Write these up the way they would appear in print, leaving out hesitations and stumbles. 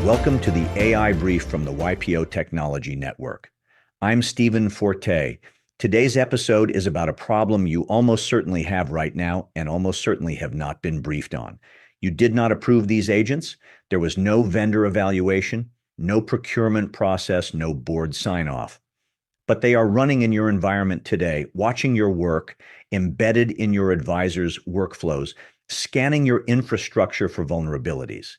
Welcome to the AI Brief from the YPO Technology Network. I'm Stephen Forte. Today's episode is about a problem you almost certainly have right now and almost certainly have not been briefed on. You did not approve these agents. There was no vendor evaluation, no procurement process, no board sign-off. But they are running in your environment today, watching your work, embedded in your advisor's workflows, scanning your infrastructure for vulnerabilities.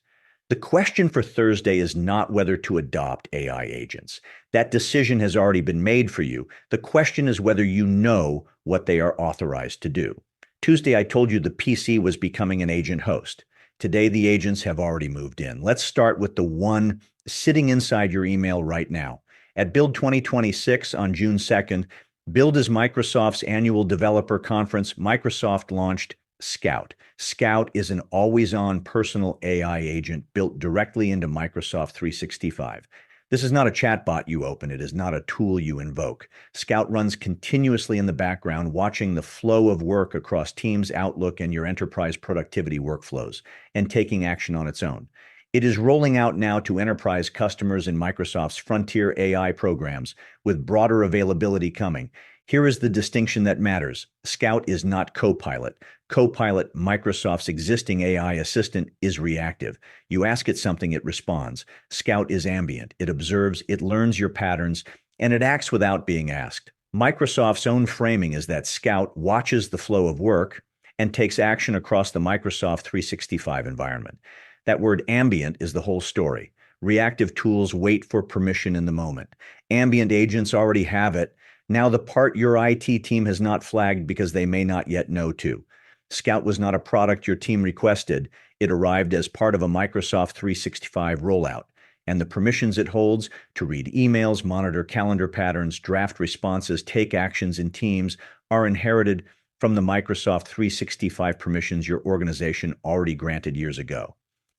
The question for Thursday is not whether to adopt AI agents. That decision has already been made for you. The question is whether you know what they are authorized to do. Tuesday, I told you the PC was becoming an agent host. Today, the agents have already moved in. Let's start with the one sitting inside your email right now. At Build 2026 on June 2nd, Build is Microsoft's annual developer conference. Microsoft launched Scout. Scout is an always-on personal AI agent built directly into Microsoft 365. This is not a chatbot you open. It is not a tool you invoke. Scout runs continuously in the background, watching the flow of work across Teams, Outlook, and your enterprise productivity workflows, and taking action on its own. It is rolling out now to enterprise customers in Microsoft's Frontier AI programs, with broader availability coming. Here is the distinction that matters. Scout is not Copilot. Copilot, Microsoft's existing AI assistant, is reactive. You ask it something, it responds. Scout is ambient. It observes, it learns your patterns, and it acts without being asked. Microsoft's own framing is that Scout watches the flow of work and takes action across the Microsoft 365 environment. That word ambient is the whole story. Reactive tools wait for permission in the moment. Ambient agents already have it. Now the part your IT team has not flagged because they may not yet know to. Scout was not a product your team requested. It arrived as part of a Microsoft 365 rollout, and the permissions it holds to read emails, monitor calendar patterns, draft responses, take actions in Teams are inherited from the Microsoft 365 permissions your organization already granted years ago.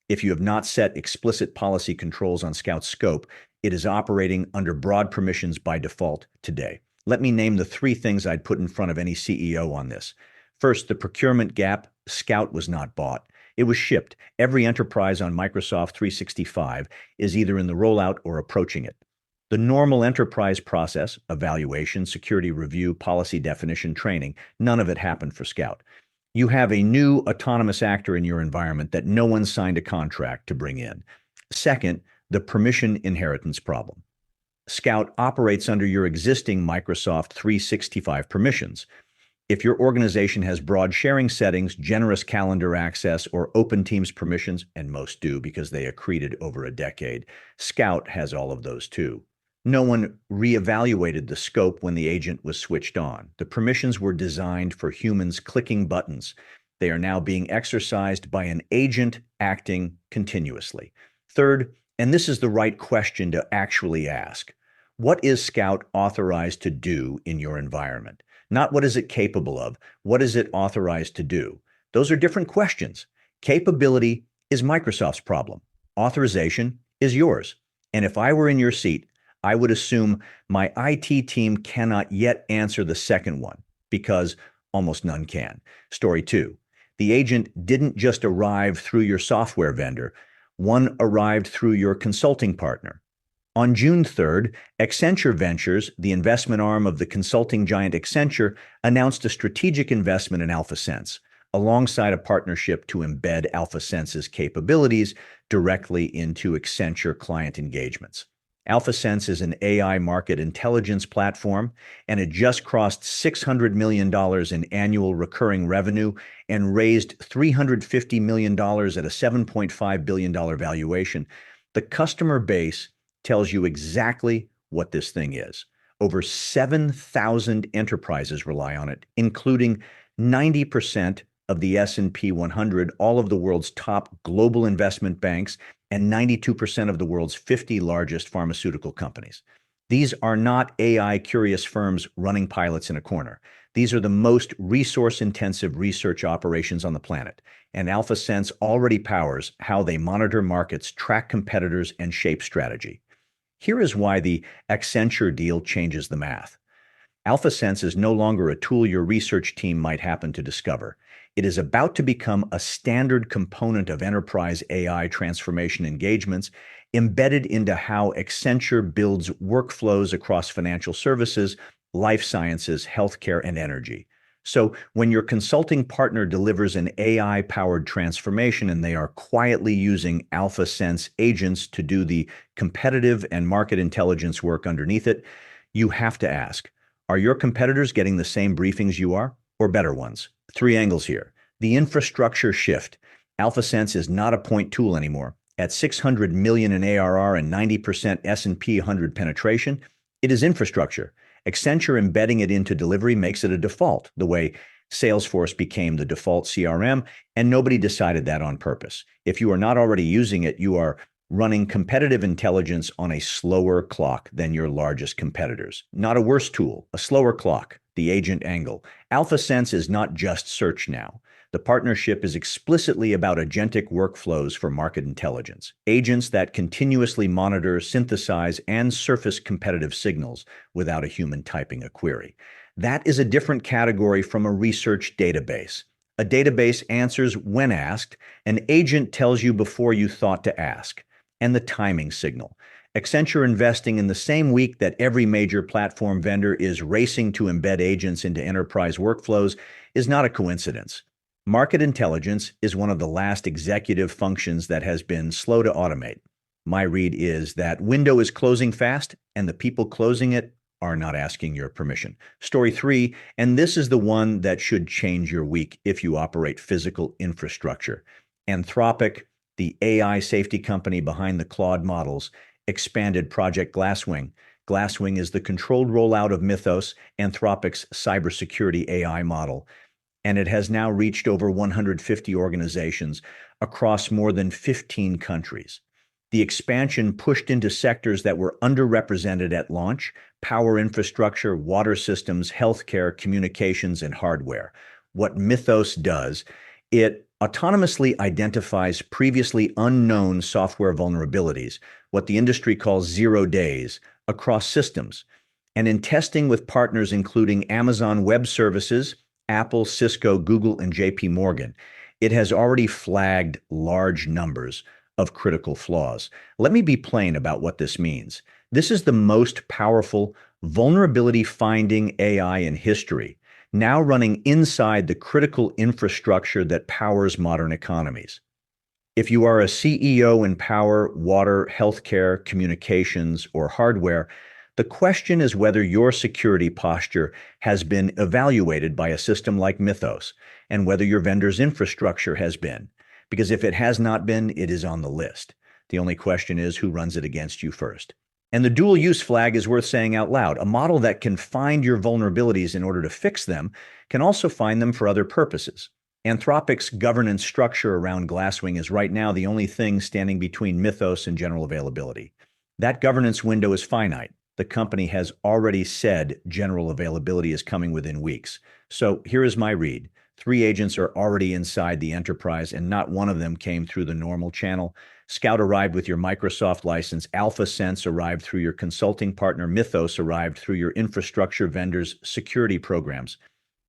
If you have not set explicit policy controls on Scout's scope, it is operating under broad permissions by default today. Let me name the three things I'd put in front of any CEO on this. First, the procurement gap. Scout was not bought. It was shipped. Every enterprise on Microsoft 365 is either in the rollout or approaching it. The normal enterprise process, evaluation, security review, policy definition, training, none of it happened for Scout. You have a new autonomous actor in your environment that no one signed a contract to bring in. Second, the permission inheritance problem. Scout operates under your existing Microsoft 365 permissions. If your organization has broad sharing settings, generous calendar access, or open Teams permissions, and most do because they accreted over a decade, Scout has all of those too. No one reevaluated the scope when the agent was switched on. The permissions were designed for humans clicking buttons. They are now being exercised by an agent acting continuously. Third, and this is the right question to actually ask, what is Scout authorized to do in your environment? Not what is it capable of, what is it authorized to do? Those are different questions. Capability is Microsoft's problem. Authorization is yours. And if I were in your seat, I would assume my IT team cannot yet answer the second one because almost none can. Story two, the agent didn't just arrive through your software vendor. One arrived through your consulting partner. On June 3rd, Accenture Ventures, the investment arm of the consulting giant Accenture, announced a strategic investment in AlphaSense, alongside a partnership to embed AlphaSense's capabilities directly into Accenture client engagements. AlphaSense is an AI market intelligence platform, and it just crossed $600 million in annual recurring revenue and raised $350 million at a $7.5 billion valuation. The customer base tells you exactly what this thing is. Over 7,000 enterprises rely on it, including 90% of the S&P 100, all of the world's top global investment banks, and 92% of the world's 50 largest pharmaceutical companies. These are not AI-curious firms running pilots in a corner. These are the most resource-intensive research operations on the planet, and AlphaSense already powers how they monitor markets, track competitors, and shape strategy. Here is why the Accenture deal changes the math. AlphaSense is no longer a tool your research team might happen to discover. It is about to become a standard component of enterprise AI transformation engagements, embedded into how Accenture builds workflows across financial services, life sciences, healthcare, and energy. So when your consulting partner delivers an AI-powered transformation and they are quietly using AlphaSense agents to do the competitive and market intelligence work underneath it, you have to ask, are your competitors getting the same briefings you are, or better ones? Three angles here. The infrastructure shift. AlphaSense is not a point tool anymore. At 600 million in ARR and 90% S&P 100 penetration, it is infrastructure. Accenture embedding it into delivery makes it a default, the way Salesforce became the default CRM, and nobody decided that on purpose. If you are not already using it, you are running competitive intelligence on a slower clock than your largest competitors. Not a worse tool, a slower clock, the agent angle. AlphaSense is not just search now. The partnership is explicitly about agentic workflows for market intelligence, agents that continuously monitor, synthesize, and surface competitive signals without a human typing a query. That is a different category from a research database. A database answers when asked, an agent tells you before you thought to ask, and the timing signal. Accenture investing in the same week that every major platform vendor is racing to embed agents into enterprise workflows is not a coincidence. Market intelligence is one of the last executive functions that has been slow to automate. My read is that window is closing fast, and the people closing it are not asking your permission. Story 3, and this is the one that should change your week if you operate physical infrastructure. Anthropic, the AI safety company behind the Claude models, expanded Project Glasswing. Glasswing is the controlled rollout of Mythos, Anthropic's cybersecurity AI model, and it has now reached over 150 organizations across more than 15 countries. The expansion pushed into sectors that were underrepresented at launch: power infrastructure, water systems, healthcare, communications, and hardware. What Mythos does, it autonomously identifies previously unknown software vulnerabilities, what the industry calls 0 days, across systems. And in testing with partners including Amazon Web Services, Apple, Cisco, Google, and JP Morgan, it has already flagged large numbers of critical flaws. Let me be plain about what this means. This is the most powerful vulnerability finding AI in history, now running inside the critical infrastructure that powers modern economies. If you are a CEO in power, water, healthcare, communications, or hardware, the question is whether your security posture has been evaluated by a system like Mythos, and whether your vendor's infrastructure has been. Because if it has not been, it is on the list. The only question is who runs it against you first. And the dual use flag is worth saying out loud. A model that can find your vulnerabilities in order to fix them can also find them for other purposes. Anthropic's governance structure around Glasswing is right now the only thing standing between Mythos and general availability. That governance window is finite. The company has already said general availability is coming within weeks. So here is my read. 3 agents are already inside the enterprise, and not one of them came through the normal channel. Scout arrived with your Microsoft license. AlphaSense arrived through your consulting partner. Mythos arrived through your infrastructure vendor's security programs.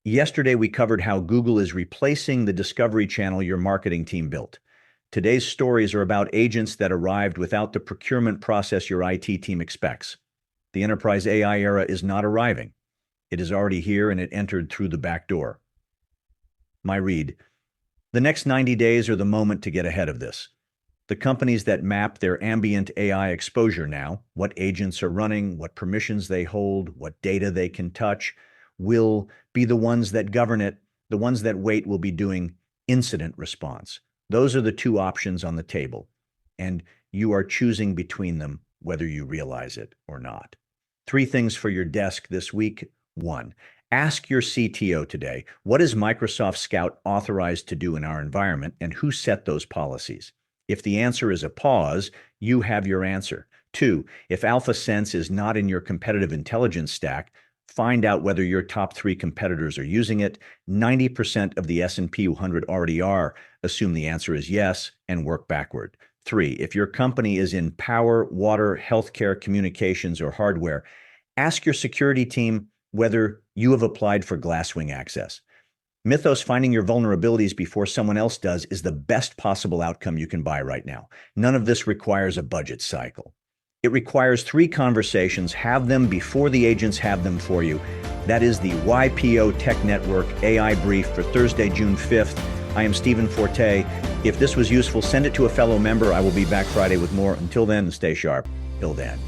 Yesterday, we covered how Google is replacing the discovery channel your marketing team built. Today's stories are about agents that arrived without the procurement process your IT team expects. The enterprise AI era is not arriving. It is already here, and it entered through the back door. My read: the next 90 days are the moment to get ahead of this. The companies that map their ambient AI exposure now, what agents are running, what permissions they hold, what data they can touch, will be the ones that govern it. The ones that wait will be doing incident response. Those are the 2 options on the table, and you are choosing between them whether you realize it or not. 3 things for your desk this week. 1, ask your CTO today, what is Microsoft Scout authorized to do in our environment, and who set those policies? If the answer is a pause, you have your answer. 2, if AlphaSense is not in your competitive intelligence stack, find out whether your top 3 competitors are using it. 90% of the S&P 100 already are. Assume the answer is yes and work backward. 3, if your company is in power, water, healthcare, communications, or hardware, ask your security team whether you have applied for Glasswing access. Mythos finding your vulnerabilities before someone else does is the best possible outcome you can buy right now. None of this requires a budget cycle. It requires 3 conversations. Have them before the agents have them for you. That is the YPO Tech Network AI Brief for Thursday, June 5th. I am Stephen Forte. If this was useful, send it to a fellow member. I will be back Friday with more. Until then, stay sharp. Till then.